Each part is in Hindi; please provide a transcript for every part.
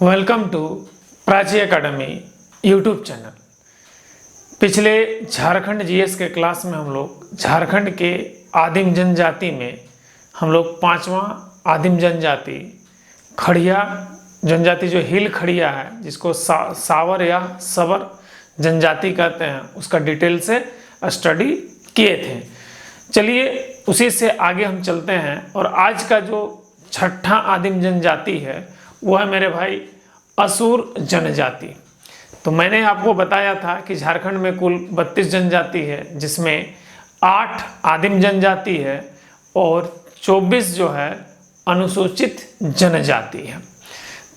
Welcome to Prachi academy YouTube channel. पिछले झारखंड जीएस के क्लास में हम लोग झारखंड के आदिम जनजाति में हम लोग पांचवा आदिम जनजाति खड़िया जनजाति जो हिल खड़िया है, जिसको सावर या सवर जनजाति कहते हैं, उसका डिटेल से स्टडी किए थे। चलिए उसी से आगे हम चलते हैं और आज का जो छठा आदिम जनजाति है वो है मेरे भाई असुर जनजाति। तो मैंने आपको बताया था कि झारखंड में कुल 32 जनजाति है, जिसमें 8 आदिम जनजाति है और 24 जो है अनुसूचित जनजाति है।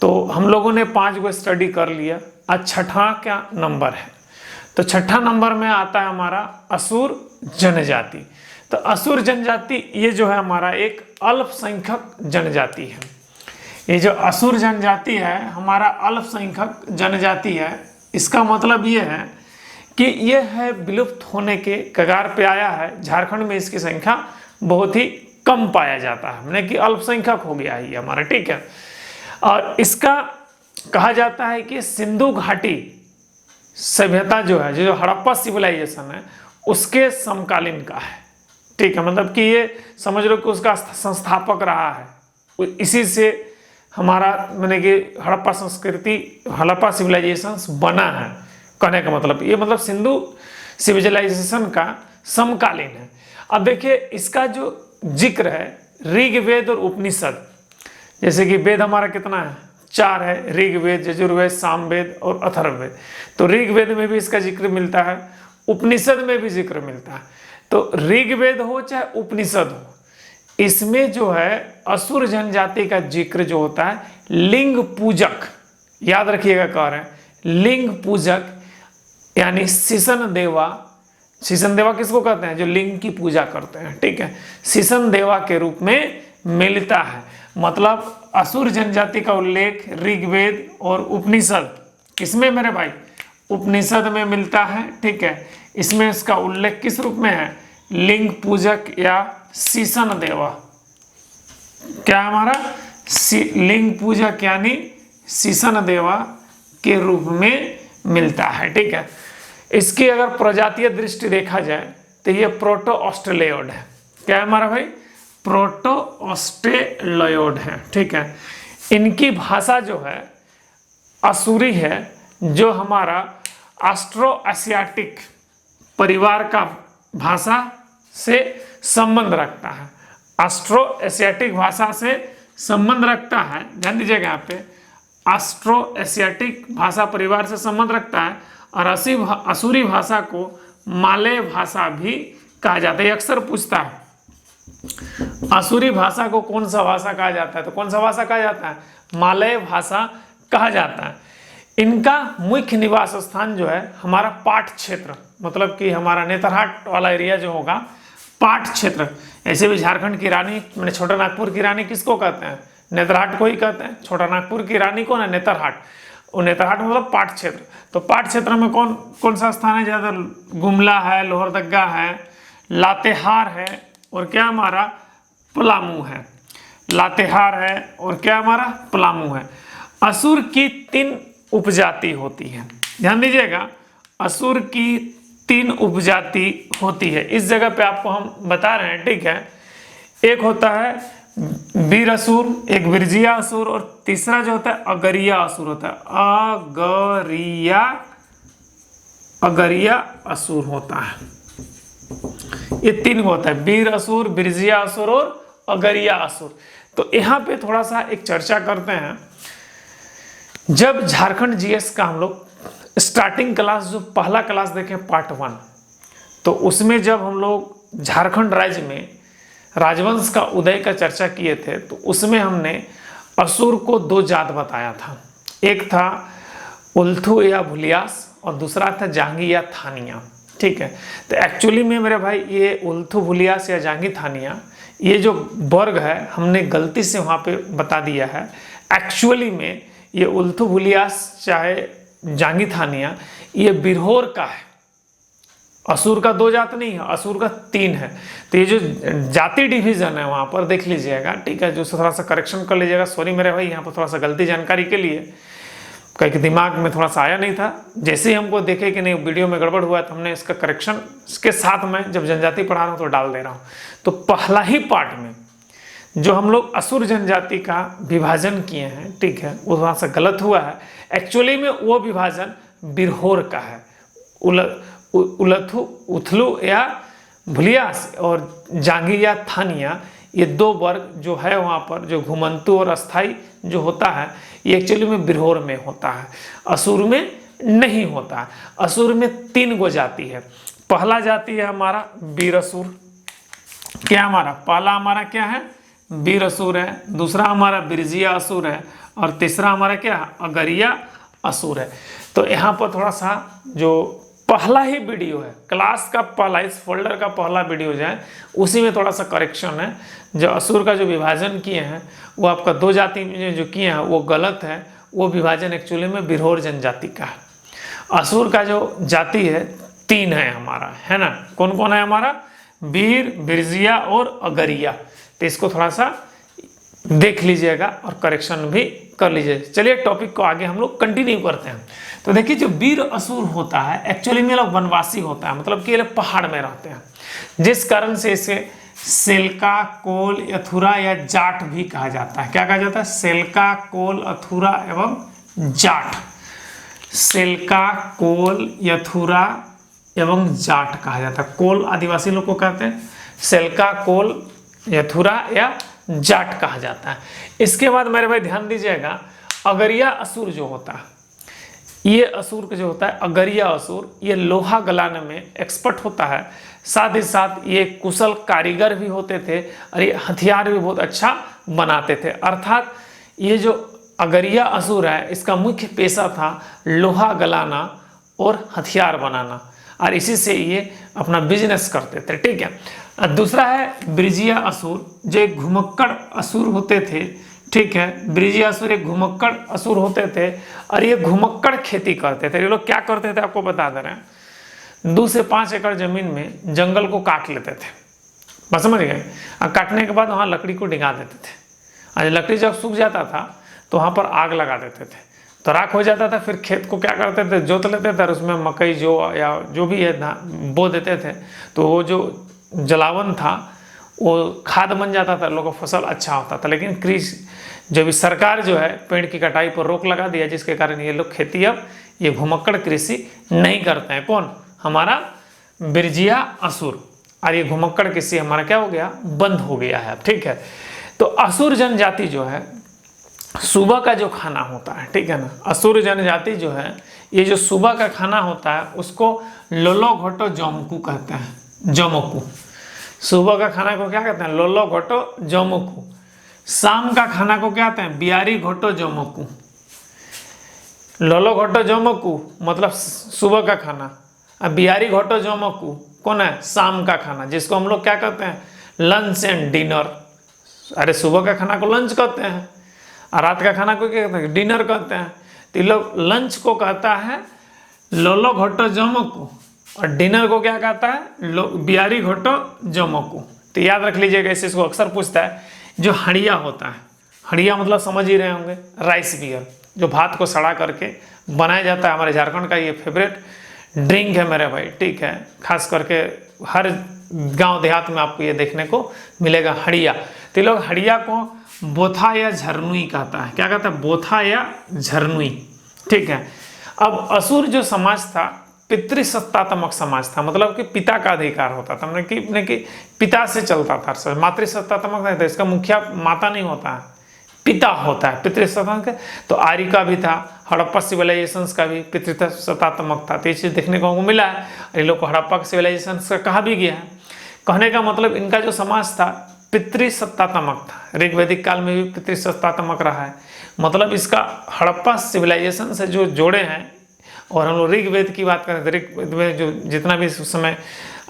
तो हम लोगों ने 5 को स्टडी कर लिया। आज छठा क्या नंबर है, तो छठा नंबर में आता है हमारा असुर जनजाति। तो असुर जनजाति ये जो है हमारा एक अल्पसंख्यक जनजाति है। ये जो असुर जनजाति है हमारा अल्पसंख्यक जनजाति है। इसका मतलब ये है कि ये है विलुप्त होने के कगार पे आया है। झारखंड में इसकी संख्या बहुत ही कम पाया जाता है, मैंने कि अल्पसंख्यक हो गया है ये हमारा, ठीक है। और इसका कहा जाता है कि सिंधु घाटी सभ्यता जो है, जो हड़प्पा सिविलाइजेशन है, उसके समकालीन का है, ठीक है। मतलब कि ये समझ लो कि उसका संस्थापक रहा है। इसी से हमारा मैंने कि हड़प्पा संस्कृति, हड़प्पा सिविलाइजेशन बना है। कहने का मतलब ये मतलब सिंधु सिविलाइजेशन का समकालीन है। अब देखिए इसका जो जिक्र है ऋग्वेद और उपनिषद, जैसे कि वेद हमारा कितना है, 4 है, ऋग्वेद, यजुर्वेद, सामवेद और अथर्ववेद। तो ऋग्वेद में भी इसका जिक्र मिलता है, उपनिषद में भी जिक्र मिलता है। तो ऋग्वेद हो चाहे उपनिषद हो, इसमें जो है असुर जनजाति का जिक्र जो होता है लिंग पूजक, याद रखिएगा कह रहे हैं लिंग पूजक, यानी सिसन देवा। सिसन देवा किसको कहते हैं, जो लिंग की पूजा करते हैं, ठीक है। सिसन देवा के रूप में मिलता है। मतलब असुर जनजाति का उल्लेख ऋग्वेद और उपनिषद, किसमें मेरे भाई, उपनिषद में मिलता है, ठीक है। इसमें इसका उल्लेख किस रूप में है, लिंग पूजक या सीसन देवा। क्या हमारा लिंग पूजक यानी सीसन देवा के रूप में मिलता है, ठीक है। इसकी अगर प्रजातीय दृष्टि देखा जाए तो ये प्रोटो ऑस्ट्रेलियोड है। क्या है हमारा भाई, प्रोटो ऑस्ट्रेलियोड है, ठीक है। इनकी भाषा जो है असुरी है, जो हमारा ऑस्ट्रो एशियाटिक परिवार का भाषा से संबंध रखता है। ऑस्ट्रो एशियाटिक भाषा से संबंध रखता है, ध्यान दीजिएगा यहाँ पे, ऑस्ट्रो एशियाटिक भाषा परिवार से संबंध रखता है। और असुरी भाषा को मालय भाषा भी कहा जाता है। अक्सर पूछता है असुरी भाषा को कौन सा भाषा कहा जाता है, तो कौन सा भाषा कहा जाता है, मालय भाषा कहा जाता है। इनका मुख्य निवास स्थान जो है हमारा पाट क्षेत्र, मतलब कि हमारा नेतरहाट वाला एरिया जो होगा, पाट क्षेत्र। ऐसे भी झारखंड की रानी, मैंने छोटा नागपुर की रानी किसको कहते हैं, नेतरहाट को ही कहते हैं। छोटा नागपुर की रानी कौन है, नेतरहाट। वो नेतरहाट मतलब पाट क्षेत्र। तो पाट क्षेत्र में कौन कौन सा स्थान है, ज़्यादा गुमला है, लोहरदगा है, लातेहार है, और क्या हमारा पलामू है। लातेहार है और क्या हमारा पलामू है। असुर की 3 उपजाति होती है, ध्यान दीजिएगा, असुर की 3 उपजाति होती है। इस जगह पे आपको हम बता रहे हैं, ठीक है। एक होता है वीर असुर, एक विरजिया असुर, और तीसरा जो होता है अगरिया असुर होता है। अगरिया असुर होता है। ये 3 होता है, वीर असुर, विरजिया असुर और अगरिया असुर। तो यहाँ पे थोड़ा सा एक चर्चा करते हैं। जब झारखंड जीएस का हम लोग स्टार्टिंग क्लास, जो पहला क्लास देखें पार्ट 1, तो उसमें जब हम लोग झारखंड राज्य में राजवंश का उदय का चर्चा किए थे, तो उसमें हमने असुर को 2 जात बताया था। एक था उल्थू या भुलियास और दूसरा था जांगी या थानिया, ठीक है। तो एक्चुअली में मेरे भाई ये उल्थू भुलियास या जांगी थानिया, ये जो वर्ग है हमने गलती से वहाँ पे बता दिया है। एक्चुअली में ये उल्थू भुलियास चाहे जांगी थानिया, ये बिरहोर का है। असुर का 2 जात नहीं है, असुर का 3 है। तो ये जो जाति डिवीजन है वहाँ पर देख लीजिएगा, ठीक है। जो थोड़ा सा करेक्शन कर लीजिएगा, सॉरी मेरे भाई यहाँ पर थोड़ा सा गलती जानकारी के लिए। कहीं दिमाग में थोड़ा सा आया नहीं था। जैसे ही हमको देखे कि नहीं वीडियो में गड़बड़ हुआ तो हमने इसका करेक्शन इसके साथ में जब जनजाति पढ़ा रहा हूँ तो डाल दे रहा हूँ। तो पहला ही पार्ट में जो हम लोग असुर जनजाति का विभाजन किए हैं, ठीक है, वो वहाँ से गलत हुआ है। एक्चुअली में वो विभाजन बिरहोर का है। उलथु उथलू या भुलिया और जांगी या थानिया, ये दो वर्ग जो है वहाँ पर, जो घुमंतु और अस्थाई जो होता है, ये एक्चुअली में बिरहोर में होता है, असुर में नहीं होता है। असुर में 3 गो जाति है। पहला जाति है हमारा वीर असुर। क्या हमारा पहला हमारा क्या है? वीर असुर है। दूसरा हमारा बिरजिया असुर है। और तीसरा हमारा क्या है? अगरिया असुर है। तो यहाँ पर थोड़ा सा जो पहला ही वीडियो है क्लास का, पहला इस फोल्डर का पहला वीडियो जो है उसी में थोड़ा सा करेक्शन है। जो असुर का जो विभाजन किए हैं वो आपका 2 जाति में जो किए हैं वो गलत है। वो विभाजन एक्चुअली में बिरहोर जनजाति का है। असुर का जो जाति है 3 है हमारा, है ना। कौन कौन है हमारा? वीर, बिरजिया और अगरिया। तो इसको थोड़ा सा देख लीजिएगा और करेक्शन भी कर लीजिए। चलिए टॉपिक को आगे हम लोग कंटिन्यू करते हैं। तो देखिए जो वीर असुर होता है एक्चुअली में लोग वनवासी होता है, मतलब कि ये लोग पहाड़ में रहते हैं, जिस कारण से इसे सेल्का, कोल, यथुरा या जाट भी कहा जाता है। क्या कहा जाता है? सेल्का, कोल, अथुरा एवं जाट। सेल्का, कोल, यथुरा एवं जाट कहा जाता है। कोल आदिवासी लोग को कहते हैं, सेल्का, कोल, यथुरा या जाट कहा जाता है। इसके बाद मेरे भाई ध्यान दीजिएगा, अगरिया असुर जो होता है, ये असुर जो होता है अगरिया असुर, ये लोहा गलाने में एक्सपर्ट होता है। साथ ही साथ ये कुशल कारीगर भी होते थे और ये हथियार भी बहुत अच्छा बनाते थे। अर्थात ये जो अगरिया असुर है इसका मुख्य पेशा था लोहा गलाना और हथियार बनाना, और इसी से ये अपना बिजनेस करते थे, ठीक है। दूसरा है ब्रिजिया असुर, जो एक घुमक्कड़ असुर होते थे, ठीक है। ब्रिजिया असुर एक घुमक्कड़ असुर होते थे और ये घुमक्कड़ खेती करते थे। ये लोग क्या करते थे आपको बता दे रहे हैं, 2 से 5 एकड़ जमीन में जंगल को काट लेते थे, बस समझ गए। और काटने के बाद वहाँ लकड़ी को डिगा देते थे, और लकड़ी जब सूख जाता था तो वहाँ पर आग लगा देते थे, तो राख हो जाता था। फिर खेत को क्या करते थे, जोत लेते थे और उसमें मकई जो या जो भी है बो देते थे, तो वो जो जलावन था वो खाद बन जाता था, लोगों का फसल अच्छा होता था। लेकिन कृषि जब इस सरकार जो है पेड़ की कटाई पर रोक लगा दिया, जिसके कारण ये लोग खेती अब ये घुमक्कड़ कृषि नहीं करते हैं। कौन? हमारा बिरजिया असुर। और ये घुमक्कड़ कृषि हमारा क्या हो गया? बंद हो गया है, ठीक है। तो असुर जनजाति जो है सुबह का जो खाना होता है, ठीक है ना, असुर जनजाति जो है ये जो सुबह का खाना होता है उसको लोलो घोटो जोमकू कहते हैं। जोमकू सुबह का खाना को क्या कहते हैं? लोलो घोटो जोमकू। शाम का खाना को क्या कहते हैं? बियारी घोटो जोमकू। लोलो घोटो जोमकू मतलब सुबह का खाना, अब बिहारी घोटो जोमकू कौन है? शाम का खाना, जिसको हम लोग क्या कहते हैं? Lunch and dinner. अरे सुबह का खाना को लंच कहते हैं और रात का खाना को क्या कहते हैं? डिनर कहते हैं। तो लोग लंच को कहता है लोलो घोटो जोमकू और डिनर को क्या कहता है? बिहारी घोटो जोमकू। तो याद रख लीजिएगा, इसको अक्सर पूछता है। जो हड़िया होता है, हड़िया मतलब समझ ही रहे होंगे, राइस बियर, जो भात को सड़ा करके बनाया जाता है। हमारे झारखंड का ये फेवरेट ड्रिंक है मेरे भाई, ठीक है। खास करके हर गांव देहात में आपको ये देखने को मिलेगा, हड़िया। तो लोग हड़िया को बोथा या झरनुई कहता है। क्या कहता है? बोथा या झरनुई, ठीक है। अब असुर जो समाज था पितृसत्तात्मक समाज था, मतलब कि पिता का अधिकार होता था, मतलब कि पिता से चलता था। मातृसत्तात्मक नहीं था, इसका मुखिया माता नहीं होता है, पिता होता है पितृसत्तात्मक। तो आर्य का भी था, हड़प्पा सिविलाइजेशंस का भी पितृसत्तात्मक था। तो ये चीज़ देखने को हमको मिला है। इन लोग को हड़प्पा सिविलाइजेशन का कहा भी गया है। कहने का मतलब इनका जो समाज था पितृसत्तात्मक था। ऋग्वैदिक काल में भी पितृसत्तात्मक रहा है। मतलब इसका हड़प्पा सिविलाइजेशन से जो जोड़े हैं, और हम लोग ऋग्वेद की बात करें तो ऋग्वेद में जो जितना भी उस समय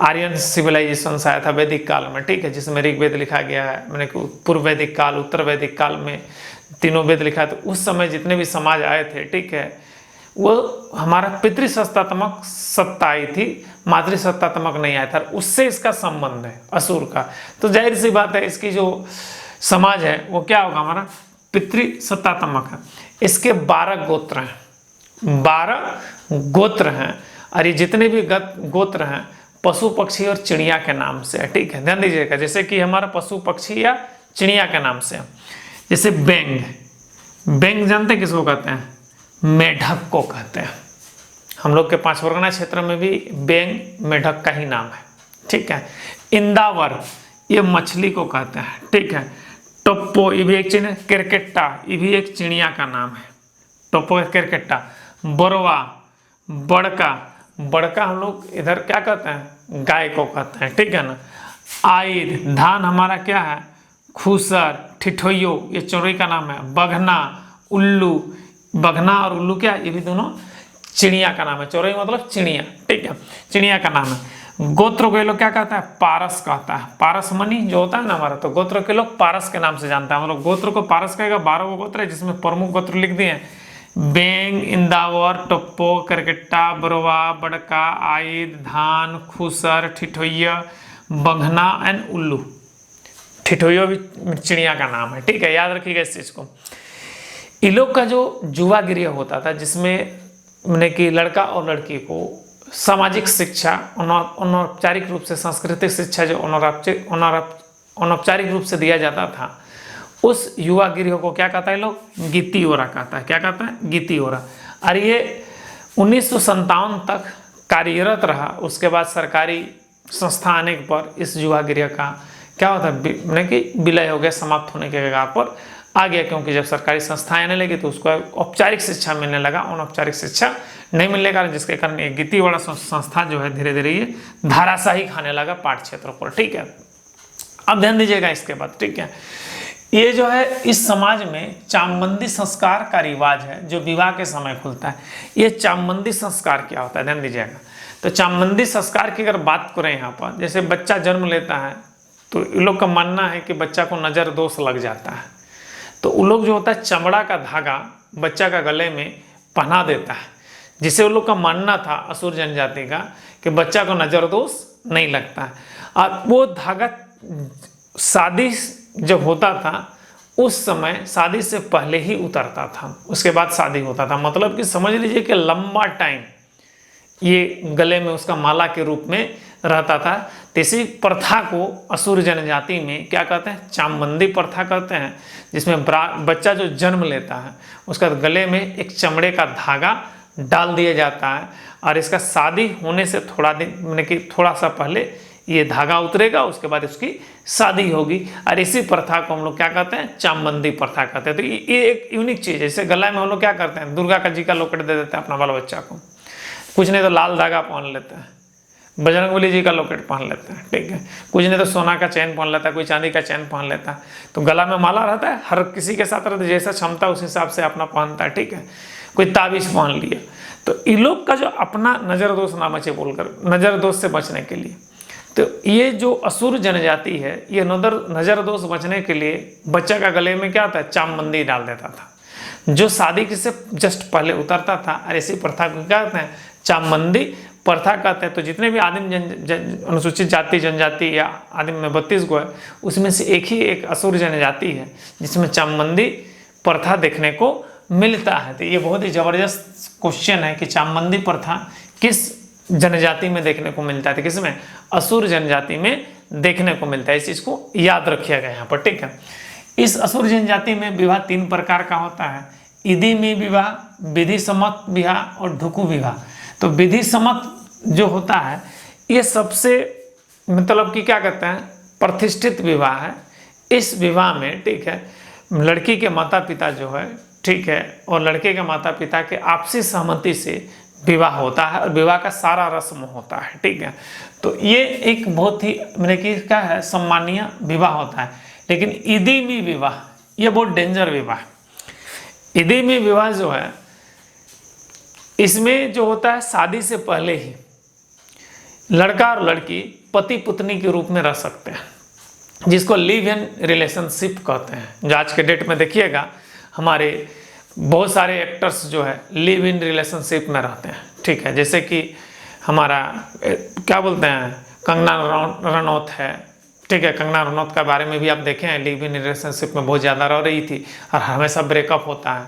आर्यन सिविलाइजेशन आया था वैदिक काल में, ठीक है, जिसमें ऋग्वेद लिखा गया है, मैंने पूर्व वैदिक काल, उत्तर वैदिक काल में तीनों वेद लिखा है। तो उस समय जितने भी समाज आए थे, ठीक है, वो हमारा पितृसत्तात्मक सत्ता आई थी, मातृसत्तात्मक नहीं आया था। उससे इसका संबंध है असुर का। तो जाहिर सी बात है इसकी जो समाज है वो क्या होगा? हमारा पितृसत्तात्मक है। इसके 12 गोत्र हैं, 12 गोत्र हैं, और ये जितने भी गोत्र हैं पशु पक्षी और चिड़िया के नाम से है। ठीक है, ध्यान दीजिएगा। जैसे कि हमारा पशु पक्षी या चिड़िया के नाम से, जैसे बैंग, बैंग जानते हैं किसको कहते हैं? मेढक को कहते हैं। हम लोग के 5 परगना क्षेत्र में भी बैंग मेढक का ही नाम है। ठीक है, इंदावर ये मछली को कहते हैं। ठीक है, टप्पो ये भी एक चिड़िया, केरकेट्टा ये भी एक चिड़िया का नाम है, टप्पो केरकेट्टा। बरवा, बड़का, बड़का हम लोग इधर क्या कहते हैं? गाय को कहते हैं। ठीक है ना। आइर, धान हमारा क्या है? खूसर, ठिठोइयो ये चोरई का नाम है। बघना, उल्लू, बघना और उल्लू क्या, ये भी दोनों चिड़िया का नाम है। चोरई मतलब चिड़िया। ठीक है, चिड़िया का नाम है। गोत्र को ये लोग क्या कहता है? पारस कहता है। पारस मणि जो होता है ना हमारा, तो गोत्र के लोग पारस के नाम से जानता है। हम लोग गोत्र को पारस कहेगा। 12 गोत्र है जिसमें प्रमुख गोत्र लिख दिए, बैंग, इंदावर, टप्पो, करकेट्टा, बरवा, बड़का, आइद, धान, खूसर, ठिठोइया, बघना एंड उल्लू। ठिठोइया भी चिड़िया का नाम है। ठीक है, याद रखिएगा इस चीज को। इन लोग का जो युवा गृह होता था, जिसमें मैंने कि लड़का और लड़की को सामाजिक शिक्षा, अनौपचारिक रूप से सांस्कृतिक शिक्षा जो अनौपचारिक रूप से दिया जाता था, उस युवा गृह को क्या कहता है लोग? गीति ओरा कहता है। क्या कहता है? गीति ओरा। और ये 1957 तक कार्यरत रहा। उसके बाद सरकारी संस्था आने पर इस युवा गृह का क्या होता है? मैंने कि विलय हो गया, समाप्त होने के कगार पर आ गया। क्योंकि जब सरकारी संस्थाएं आने लगी तो उसको औपचारिक शिक्षा मिलने लगा, अनौपचारिक शिक्षा नहीं मिलने का, जिसके कारण ये गीति वाला संस्था जो है धीरे धीरे ये धाराशाही खाने लगा पाठ क्षेत्रों पर। ठीक है, अब ध्यान दीजिएगा इसके बाद। ठीक है, ये जो है इस समाज में चामबंदी संस्कार का रिवाज है जो विवाह के समय खुलता है। ये चामबंदी संस्कार क्या होता है? ध्यान दीजिएगा। तो चामबंदी संस्कार की अगर बात करें यहाँ पर, जैसे बच्चा जन्म लेता है तो इन लोग का मानना है कि बच्चा को नज़र दोष लग जाता है, तो उन लोग जो होता है चमड़ा का धागा बच्चा का गले में पहना देता है, जिसे उन लोग का मानना था असुर जनजाति का कि बच्चा को नज़र दोष नहीं लगता है। और वो धागा शादी जब होता था उस समय शादी से पहले ही उतरता था, उसके बाद शादी होता था। मतलब कि समझ लीजिए कि लंबा टाइम ये गले में उसका माला के रूप में रहता था। तो इसी प्रथा को असुर जनजाति में क्या कहते हैं? चामबंदी प्रथा कहते हैं, जिसमें बच्चा जो जन्म लेता है उसका गले में एक चमड़े का धागा डाल दिया जाता है, और इसका शादी होने से थोड़ा दिन मैंने कि थोड़ा सा पहले ये धागा उतरेगा, उसके बाद उसकी शादी होगी। और इसी प्रथा को हम लोग क्या कहते हैं? चामबंदी प्रथा कहते हैं। तो ये एक यूनिक चीज़ है। जैसे गला में हम लोग क्या करते हैं? दुर्गा का जी का लॉकेट दे देते हैं अपना बाल बच्चा को, कुछ नहीं तो लाल धागा पहन लेते हैं, बजरंगबली जी का लॉकेट पहन लेते हैं। ठीक है, कुछ नहीं तो सोना का चैन पहन लेता है, कोई चांदी का चैन पहन लेता है। तो गला में माला रहता है, हर किसी के साथ रहता है, जैसा क्षमता उस हिसाब से अपना पहनता है। ठीक है, कोई ताबीज पहन लिया। तो इन लोग का जो अपना नज़र दोष ना बचे बोलकर, नज़र दोष से बचने के लिए, तो ये जो असुर जनजाति है ये नज़र दोष बचने के लिए बच्चा का गले में क्या होता है? चामबंदी डाल देता था, जो शादी के से जस्ट पहले उतरता था। और इसी प्रथा को क्या कहते हैं? चामबंदी प्रथा कहते हैं। तो जितने भी आदिम अनुसूचित जाति जनजाति या आदिम में 32 गो है, उसमें से एक ही एक असुर जनजाति है जिसमें चामबंदी प्रथा देखने को मिलता है। तो ये बहुत ही ज़बरदस्त क्वेश्चन है कि चामबंदी प्रथा किस जनजाति में देखने को मिलता है? तो किसमें? असुर जनजाति में देखने को मिलता है। इस चीज़ को याद रखिएगा यहाँ पर। ठीक है, इस असुर जनजाति में विवाह 3 प्रकार का होता है: इदिमी विवाह, विधि सम्मत विवाह और ढुकू विवाह। तो विधि सम्मत जो होता है ये सबसे मतलब कि क्या कहते हैं? प्रतिष्ठित विवाह है। इस विवाह में ठीक है लड़की के माता पिता जो है ठीक है और लड़के के माता पिता के आपसी सहमति से विवाह होता है और विवाह का सारा रस्म होता है। ठीक है, तो ये एक बहुत ही मैंने कि क्या है सम्मानीय विवाह होता है। लेकिन इदिमी विवाह ये बहुत डेंजर विवाह। इदिमी विवाह जो है इसमें जो होता है शादी से पहले ही लड़का और लड़की पति पत्नी के रूप में रह सकते हैं, जिसको लिव इन रिलेशनशिप कहते हैं। जो आज के डेट में देखिएगा हमारे बहुत सारे एक्टर्स जो है लिव इन रिलेशनशिप में रहते हैं। ठीक है, जैसे कि हमारा क्या बोलते हैं कंगना रनौत है। ठीक है, कंगना रनौत के बारे में भी आप देखें हैं, लिव इन रिलेशनशिप में बहुत ज़्यादा रह रही थी और हमेशा ब्रेकअप होता है।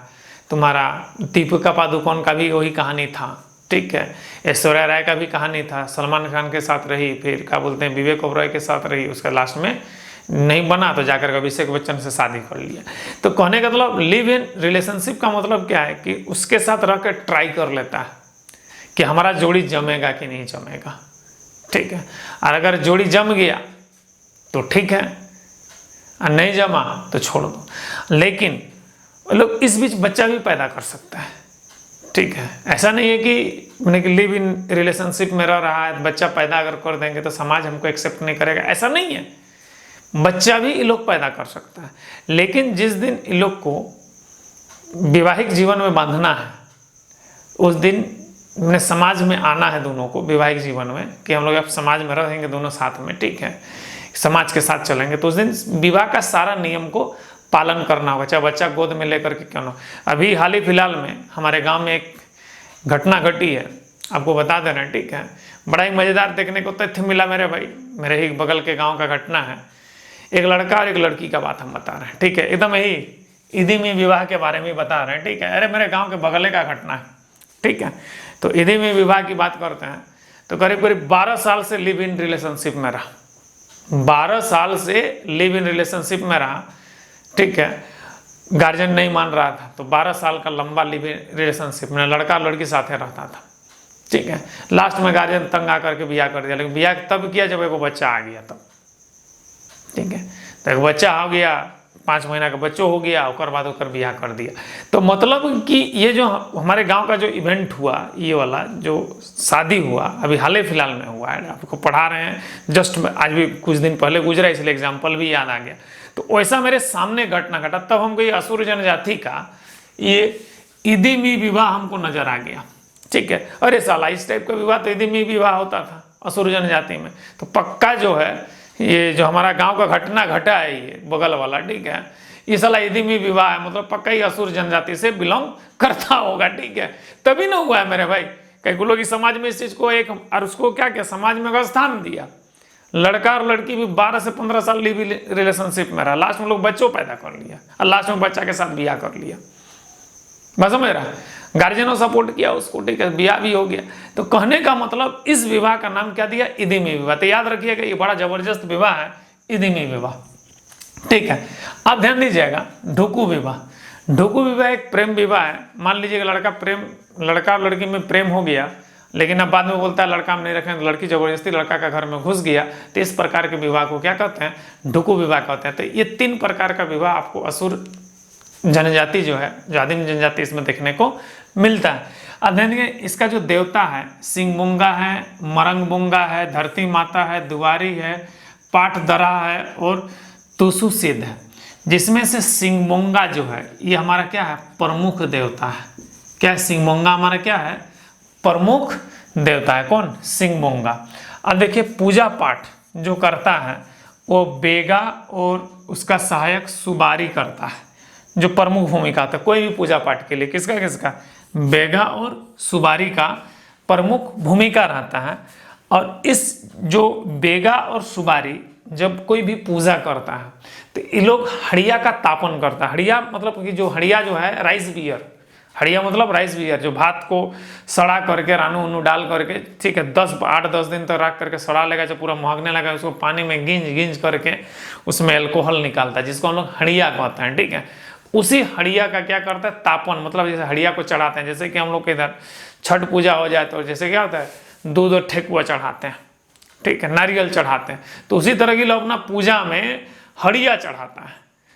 तुम्हारा दीपिका पादुकोण का भी वही कहानी था, ठीक है। ऐश्वर्या राय का भी कहानी था, सलमान खान के साथ रही, फिर क्या बोलते हैं विवेक ओबरॉय के साथ रही, उसका लास्ट में नहीं बना तो जाकर अभिषेक बच्चन से शादी कर लिया। तो कहने का मतलब लिव इन रिलेशनशिप का मतलब क्या है कि उसके साथ रह कर ट्राई कर लेता है कि हमारा जोड़ी जमेगा कि नहीं जमेगा, ठीक है। और अगर जोड़ी जम गया तो ठीक है, और नहीं जमा तो छोड़ दो। लेकिन लोग इस बीच बच्चा भी पैदा कर सकता है, ठीक है। ऐसा नहीं है कि मैंने कि लिव इन रिलेशनशिप में रह रहा है, बच्चा पैदा अगर कर देंगे तो समाज हमको एक्सेप्ट नहीं करेगा, ऐसा नहीं है। बच्चा भी ये लोग पैदा कर सकता है, लेकिन जिस दिन इन लोग को वैवाहिक जीवन में बांधना है उस दिन ने समाज में आना है दोनों को वैवाहिक जीवन में, कि हम लोग अब समाज में रहेंगे दोनों साथ में, ठीक है, समाज के साथ चलेंगे, तो उस दिन विवाह का सारा नियम को पालन करना होगा, चाहे बच्चा गोद में लेकर के क्यों ना। अभी हाल ही फिलहाल में हमारे गांव में एक घटना घटी है, आपको बता दे रहे हैं, ठीक है। बड़ा ही मज़ेदार देखने को तथ्य मिला मेरे भाई, मेरे ही बगल के गाँव का घटना है। एक लड़का और एक लड़की का बात हम बता रहे हैं, ठीक है, एकदम यही ईदी में विवाह के बारे में बता रहे हैं, ठीक है। अरे मेरे गाँव के बगले का घटना है, ठीक है। तो ईदी में विवाह की बात करते हैं तो करीब करीब 12 साल से लिव इन रिलेशनशिप में रहा, 12 साल से लिव इन रिलेशनशिप में रहा, ठीक है। गार्जियन नहीं मान रहा था, तो 12 साल का लंबा लिव इन रिलेशनशिप में लड़का लड़की साथ रहता था, ठीक है। लास्ट में गार्जियन तंग आकर के ब्याह कर दिया, लेकिन ब्याह तब किया जब एक बच्चा आ गया तब, ठीक है। तो एक बच्चा आ गया, 5 महीना का बच्चों हो गया, उसके बाद होकर ब्याह कर दिया। तो मतलब कि ये जो हमारे गांव का जो इवेंट हुआ, ये वाला जो शादी हुआ अभी हाल ही फिलहाल में हुआ है, आपको पढ़ा रहे हैं, जस्ट आज भी कुछ दिन पहले गुजरा, इसलिए एग्जाम्पल भी याद आ गया। तो वैसा मेरे सामने घटना घटा, तब हमको ये असुर जनजाति का ये ईदीमी विवाह हमको नजर आ गया, ठीक है। अरे साला इस टाइप का विवाह तो ईदीमी विवाह होता था असुर जनजाति में। तो पक्का जो है ये जो हमारा गांव का घटना घटा है ये बगल वाला, ठीक है, ये साला ईदीमी विवाह है, मतलब पक्का ही असुर जनजाति से बिलोंग करता होगा, ठीक है। तभी ना हुआ है मेरे भाई, कई लोग इस समाज में इस चीज को एक और उसको क्या क्या समाज में स्थान दिया। लड़का और लड़की भी 12 से 15 साल लिव इन रिलेशनशिप में रहा, लास्ट में लोग बच्चों पैदा कर लिया और लास्ट में बच्चा के साथ ब्याह कर लिया, बस समझ रहा। गार्जियनों सपोर्ट किया उसको, ठीक है, ब्याह भी हो गया। तो कहने का मतलब इस विवाह का नाम क्या दिया, ईदीमी विवाह। तो याद रखिएगा ये बड़ा जबरदस्त विवाह है ईदीमी विवाह, ठीक है। आप ध्यान दीजिएगा, ढुकू विवाह। ढुकू विवाह एक प्रेम विवाह है। मान लीजिएगा लड़का और लड़की में प्रेम हो गया, लेकिन अब बाद में बोलता है लड़का हम नहीं रखें, तो लड़की जबरदस्ती लड़का का घर में घुस गया, तो इस प्रकार के विवाह को क्या कहते हैं, ढुकू विवाह कहते हैं। तो ये 3 प्रकार का विवाह आपको असुर जनजाति जो है, जो आदिम जनजाति, इसमें देखने को मिलता है। अब देखिए इसका जो देवता है सिंगबुंगा है, मरंगबुंगा है, धरती माता है, दुआरी है, पाटदरा है और तुसु सिद्ध है। जिसमें से सिंगबुंगा जो है ये हमारा क्या है, प्रमुख देवता है। क्या है, सिंगबुंगा हमारा क्या है, प्रमुख देवता है। कौन, सिंगबुंगा। अब देखिए पूजा पाठ जो करता है वो बेगा और उसका सहायक सुबारी करता है, जो प्रमुख भूमिका होता है कोई भी पूजा पाठ के लिए। किसका किसका, बेगा और सुबारी का प्रमुख भूमिका रहता है। और इस जो बेगा और सुबारी जब कोई भी पूजा करता है तो ये लोग हड़िया का तापन करता है। हड़िया मतलब कि जो हड़िया जो है राइस बियर, हड़िया मतलब राइस बियर, जो भात को सड़ा करके रानू उनू डाल करके, ठीक है, 8-10 दिन तक रख करके सड़ा लेगा, जब पूरा महकने लगा उसको पानी में गिंज करके उसमें अल्कोहल निकालता है, जिसको हम लोग हड़िया कहते हैं, ठीक है। उसी हड़िया का क्या करता है, तापन, मतलब जैसे हड़िया को चढ़ाते हैं, जैसे कि हम लोग के इधर छठ पूजा हो जाए तो जैसे क्या होता है दूध और ठेकुआ चढ़ाते हैं, ठीक है, नारियल चढ़ाते हैं, तो उसी तरह की लोग अपना पूजा में हड़िया चढ़ाता है।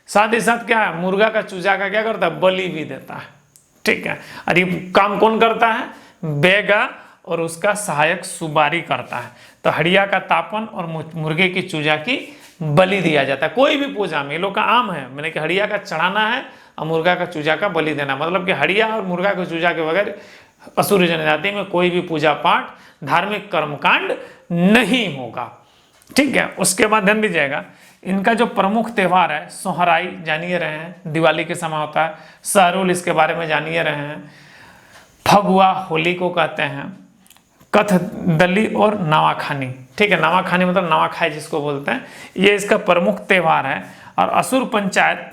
साथ ही साथ क्या है, मुर्गा का चूजा का क्या करता है, बलि भी देता है, ठीक है। और ये काम कौन करता है, बेगा और उसका सहायक सुबारी करता है। तो हड़िया का तापन और मुर्गे की चूजा की बलि दिया जाता है कोई भी पूजा में। ये लोग का आम है, मैंने कि हड़िया का चढ़ाना है और मुर्गा का चूजा का बलि देना, मतलब कि हड़िया और मुर्गा के चूजा के बगैर असुर जनजाति में कोई भी पूजा पाठ धार्मिक कर्मकांड नहीं होगा, ठीक है। उसके बाद ध्यान दीजिएगा, इनका जो प्रमुख त्यौहार है सोहराई जानिए रहे हैं, दिवाली के समय होता है। सहरुल इसके बारे में जानिए रहे हैं। फगुआ होली को कहते हैं। कथदली और नवाखानी, ठीक है, नवाखानी मतलब नवाखाई जिसको बोलते हैं, ये इसका प्रमुख त्यौहार है। और असुर पंचायत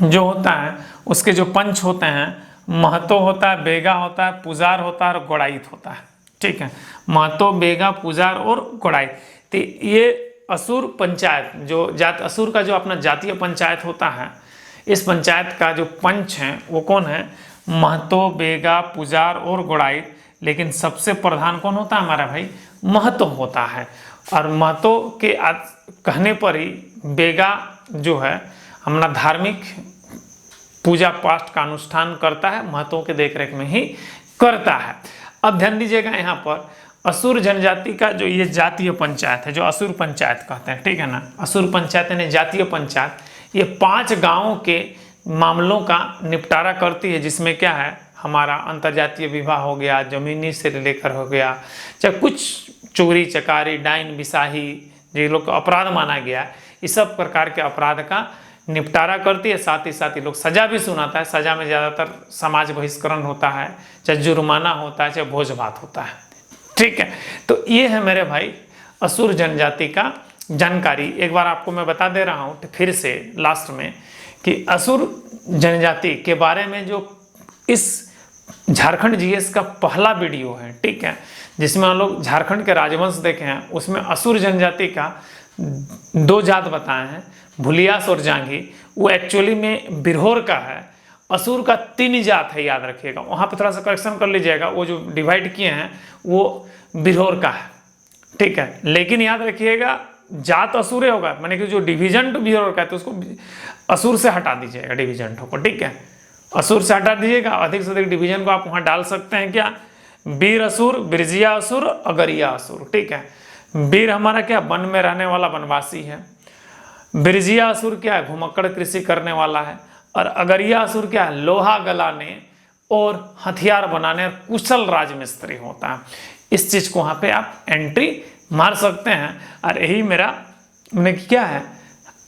जो होता है उसके जो पंच होते हैं, महतो होता है, बेगा होता है, पुजार होता है और गोड़ाइत होता है। ठीक है, महतो, बेगा, पुजार और गोड़ाइत। तो ये असुर पंचायत, जो असुर का जो अपना जातीय पंचायत होता है, इस पंचायत का जो पंच है वो कौन है? महतो, बेगा, पुजार और गोड़ाइत। लेकिन सबसे प्रधान कौन होता है हमारा भाई? महतो होता है। और महतो के कहने पर ही बेगा जो है हमारा धार्मिक पूजा पाठ का अनुष्ठान करता है, महतों के देखरेख में ही करता है। अब ध्यान दीजिएगा, यहाँ पर असुर जनजाति का जो ये जातीय पंचायत है, जो असुर पंचायत कहते हैं, ठीक है ना, असुर पंचायत यानी जातीय पंचायत, ये 5 गांवों के मामलों का निपटारा करती है, जिसमें क्या है हमारा अंतर्जातीय विवाह हो गया, जमीनी से लेकर हो गया, चाहे कुछ चोरी चकारी, डाइन बिसाही जो लोग को अपराध माना गया, इस सब प्रकार के अपराध का निपटारा करती है। साथ ही लोग सजा भी सुनाता है। सजा में ज़्यादातर समाज बहिष्करण होता है, चाहे जुर्माना होता है, चाहे भोज भात होता है। ठीक है, तो ये है मेरे भाई असुर जनजाति का जानकारी। एक बार आपको मैं बता दे रहा हूँ फिर से लास्ट में कि असुर जनजाति के बारे में जो इस झारखंड जीएस का पहला वीडियो है, ठीक है, जिसमें हम लोग झारखंड के राजवंश देखे हैं, उसमें असुर जनजाति का 2 जात बताए हैं, भुलियास और जांगी। वो एक्चुअली में बिरहोर का है। असुर का 3 जात है, याद रखिएगा। वहाँ पे थोड़ा सा करेक्शन कर लीजिएगा, वो जो डिवाइड किए हैं वो बिरहोर का है, ठीक है। लेकिन याद रखिएगा जात असुर होगा, माने कि जो डिविजन बिरहोर का है तो उसको असुर से हटा दीजिएगा, डिविजन को, ठीक है, असुर से हटा दीजिएगा। अधिक से अधिक डिवीजन को आप वहाँ डाल सकते हैं। क्या? बीर असुर, बिरजिया असुर, अगरिया असुर, ठीक है। बीर हमारा क्या? वन में रहने वाला वनवासी है। बिरजिया असुर क्या है? घुमक्कड़ कृषि करने वाला है। और अगरिया असुर क्या है? लोहा गलाने और हथियार बनाने और कुशल राजमिस्त्री होता है। इस चीज को वहाँ पे आप एंट्री मार सकते हैं। और यही मेरा क्या है,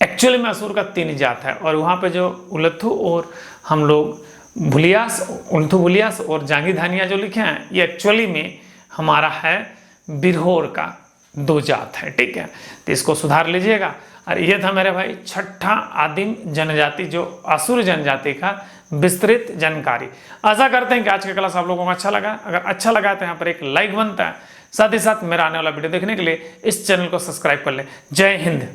एक्चुअली में असुर का 3 जात है। और वहाँ पे जो उलथू और हम लोग भुलियास, उलथू भुलियास और जांगी धानिया जो लिखे हैं, ये एक्चुअली में हमारा है बिरहोर का 2 जात है, ठीक है। तो इसको सुधार लीजिएगा। और ये था मेरे भाई 6ठा आदिम जनजाति, जो असुर जनजाति का विस्तृत जानकारी। आशा करते हैं कि आज का क्लास आप लोगों को अच्छा लगा। अगर अच्छा लगा तो यहाँ पर एक लाइक बनता है। साथ ही साथ मेरा आने वाला वीडियो देखने के लिए इस चैनल को सब्सक्राइब कर ले। जय हिंद।